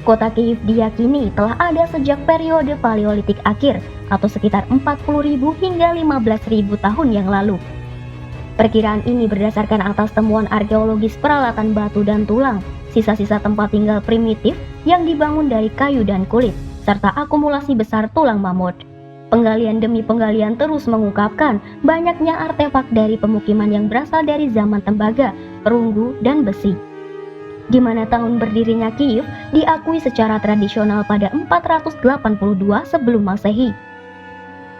Kota Kiev diyakini telah ada sejak periode Paleolitik akhir atau sekitar 40.000 hingga 15.000 tahun yang lalu. Perkiraan ini berdasarkan atas temuan arkeologis peralatan batu dan tulang, sisa-sisa tempat tinggal primitif yang dibangun dari kayu dan kulit, serta akumulasi besar tulang mamut. Penggalian demi penggalian terus mengungkapkan banyaknya artefak dari pemukiman yang berasal dari zaman tembaga, perunggu, dan besi. Di mana tahun berdirinya Kiev diakui secara tradisional pada 482 sebelum Masehi.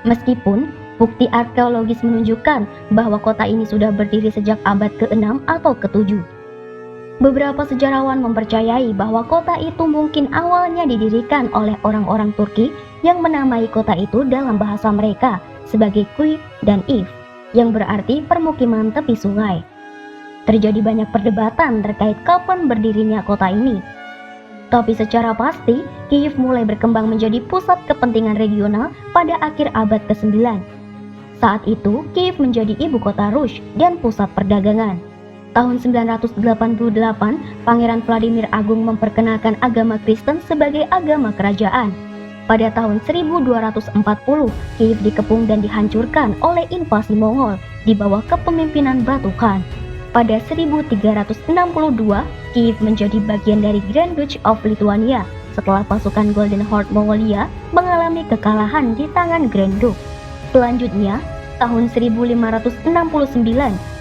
Meskipun bukti arkeologis menunjukkan bahwa kota ini sudah berdiri sejak abad ke-6 atau ke-7. Beberapa sejarawan mempercayai bahwa kota itu mungkin awalnya didirikan oleh orang-orang Turki yang menamai kota itu dalam bahasa mereka sebagai Kiev dan Iv, yang berarti permukiman tepi sungai. Terjadi banyak perdebatan terkait kapan berdirinya kota ini. Tapi secara pasti, Kiev mulai berkembang menjadi pusat kepentingan regional pada akhir abad ke-9. Saat itu, Kiev menjadi ibu kota Rus dan pusat perdagangan. Tahun 988, Pangeran Vladimir Agung memperkenalkan agama Kristen sebagai agama kerajaan. Pada tahun 1240, Kiev dikepung dan dihancurkan oleh invasi Mongol di bawah kepemimpinan Batu Khan. Pada 1362, Kiev menjadi bagian dari Grand Duchy of Lithuania setelah pasukan Golden Horde Mongolia mengalami kekalahan di tangan Grand Duke. Selanjutnya, tahun 1569,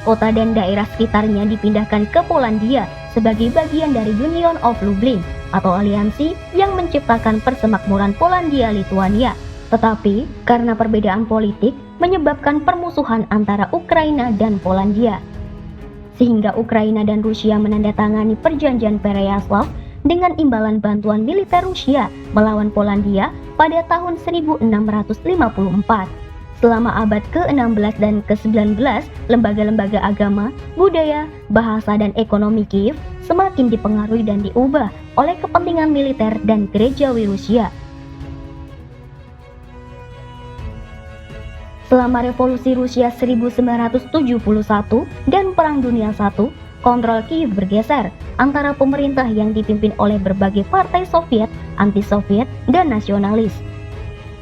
kota dan daerah sekitarnya dipindahkan ke Polandia sebagai bagian dari Union of Lublin atau aliansi yang menciptakan persemakmuran Polandia-Lithuania. Tetapi, karena perbedaan politik menyebabkan permusuhan antara Ukraina dan Polandia. Sehingga Ukraina dan Rusia menandatangani perjanjian Pereyaslav dengan imbalan bantuan militer Rusia melawan Polandia pada tahun 1654. Selama abad ke-16 dan ke-19, lembaga-lembaga agama, budaya, bahasa, dan ekonomi Kiev semakin dipengaruhi dan diubah oleh kepentingan militer dan gerejawi Rusia. Selama Revolusi Rusia 1971 dan Perang Dunia I, kontrol Kiev bergeser antara pemerintah yang dipimpin oleh berbagai partai Soviet, anti-Soviet, dan nasionalis.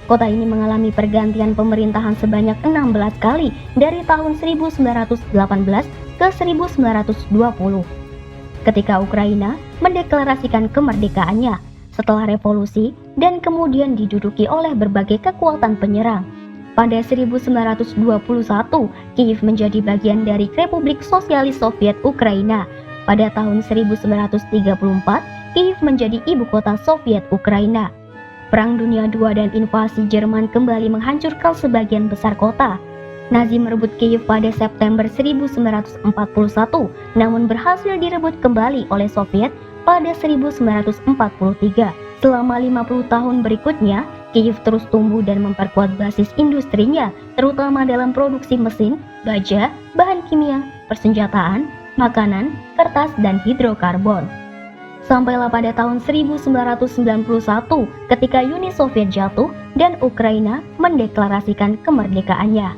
Kota ini mengalami pergantian pemerintahan sebanyak 16 kali dari tahun 1918 ke 1920. Ketika Ukraina mendeklarasikan kemerdekaannya setelah revolusi dan kemudian diduduki oleh berbagai kekuatan penyerang. Pada 1921, Kiev menjadi bagian dari Republik Sosialis Soviet Ukraina. Pada tahun 1934, Kiev menjadi ibu kota Soviet Ukraina. Perang Dunia II dan invasi Jerman kembali menghancurkan sebagian besar kota. Nazi merebut Kiev pada September 1941, namun berhasil direbut kembali oleh Soviet pada 1943. Selama 50 tahun berikutnya, Kiev terus tumbuh dan memperkuat basis industrinya, terutama dalam produksi mesin, baja, bahan kimia, persenjataan, makanan, kertas, dan hidrokarbon. Sampailah pada tahun 1991 ketika Uni Soviet jatuh dan Ukraina mendeklarasikan kemerdekaannya.